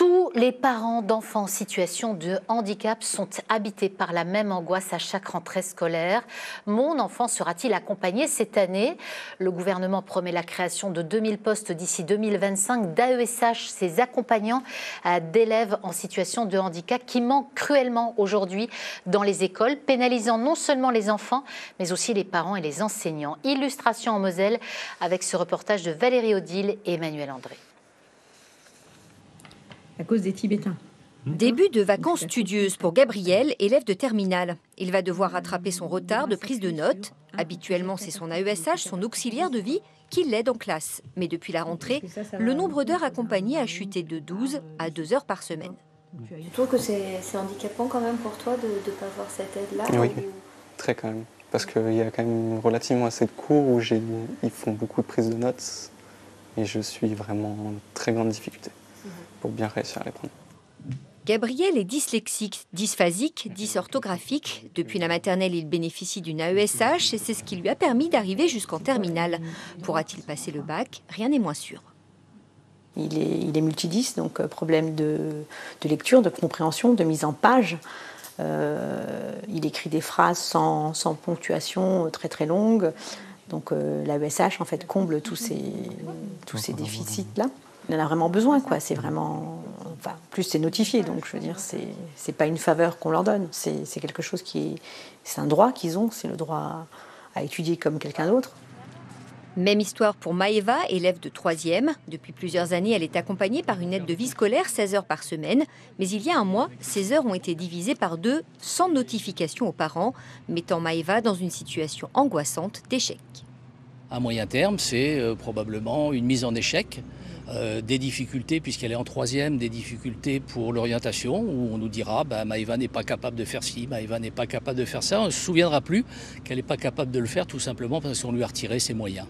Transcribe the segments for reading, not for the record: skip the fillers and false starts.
Tous les parents d'enfants en situation de handicap sont habités par la même angoisse à chaque rentrée scolaire. Mon enfant sera-t-il accompagné cette année? Le gouvernement promet la création de 2000 postes d'ici 2025 d'AESH, ces accompagnants d'élèves en situation de handicap qui manquent cruellement aujourd'hui dans les écoles, pénalisant non seulement les enfants, mais aussi les parents et les enseignants. Illustration en Moselle avec ce reportage de Valérie Odile et Emmanuel André. À cause des Tibétains. Début de vacances studieuses pour Gabriel, élève de terminale. Il va devoir rattraper son retard de prise de notes. Habituellement, c'est son AESH, son auxiliaire de vie, qui l'aide en classe. Mais depuis la rentrée, le nombre d'heures accompagnées a chuté de 12 à 2 heures par semaine. Tu trouves que c'est handicapant quand même pour toi de ne pas avoir cette aide-là? Oui, très quand même. Parce qu'il y a quand même relativement assez de cours où ils font beaucoup de prises de notes et je suis vraiment en très grande difficulté pour bien réussir à les prendre. Gabriel est dyslexique, dysphasique, dysorthographique. Depuis la maternelle, il bénéficie d'une AESH et c'est ce qui lui a permis d'arriver jusqu'en terminale. Pourra-t-il passer le bac? Rien n'est moins sûr. Il est multidys, donc problème de lecture, de compréhension, de mise en page. Il écrit des phrases sans ponctuation très très longues. Donc l'AESH en fait comble tous ces déficits-là. Il en a vraiment besoin, quoi. C'est vraiment, enfin, plus c'est notifié, donc je veux dire, c'est pas une faveur qu'on leur donne. C'est quelque chose c'est un droit qu'ils ont, c'est le droit à étudier comme quelqu'un d'autre. Même histoire pour Maëva, élève de 3e. Depuis plusieurs années, elle est accompagnée par une aide de vie scolaire, 16 heures par semaine. Mais il y a un mois, ces heures ont été divisées par 2, sans notification aux parents, mettant Maëva dans une situation angoissante d'échec. À moyen terme, c'est probablement une mise en échec. Des difficultés, puisqu'elle est en 3e, des difficultés pour l'orientation, où on nous dira Maëva n'est pas capable de faire ci, Maëva n'est pas capable de faire ça. On ne se souviendra plus qu'elle n'est pas capable de le faire, tout simplement parce qu'on lui a retiré ses moyens.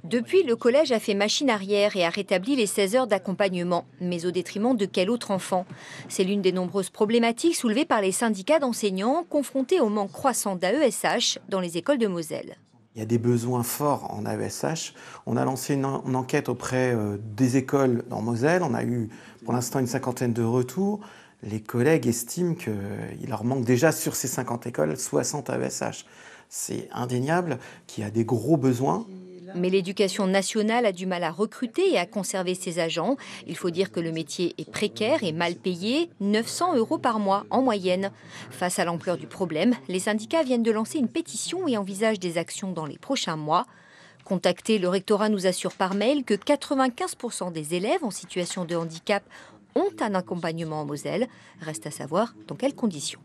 Depuis, le collège a fait machine arrière et a rétabli les 16 heures d'accompagnement. Mais au détriment de quel autre enfant? C'est l'une des nombreuses problématiques soulevées par les syndicats d'enseignants confrontés au manque croissant d'AESH dans les écoles de Moselle. Il y a des besoins forts en AESH. On a lancé une enquête auprès des écoles en Moselle. On a eu pour l'instant une 50aine de retours. Les collègues estiment qu'il leur manque déjà sur ces 50 écoles 60 AESH. C'est indéniable qu'il y a des gros besoins. Mais l'éducation nationale a du mal à recruter et à conserver ses agents. Il faut dire que le métier est précaire et mal payé, 900 € par mois en moyenne. Face à l'ampleur du problème, les syndicats viennent de lancer une pétition et envisagent des actions dans les prochains mois. Contacté, le rectorat nous assure par mail que 95% des élèves en situation de handicap ont un accompagnement en Moselle. Reste à savoir dans quelles conditions.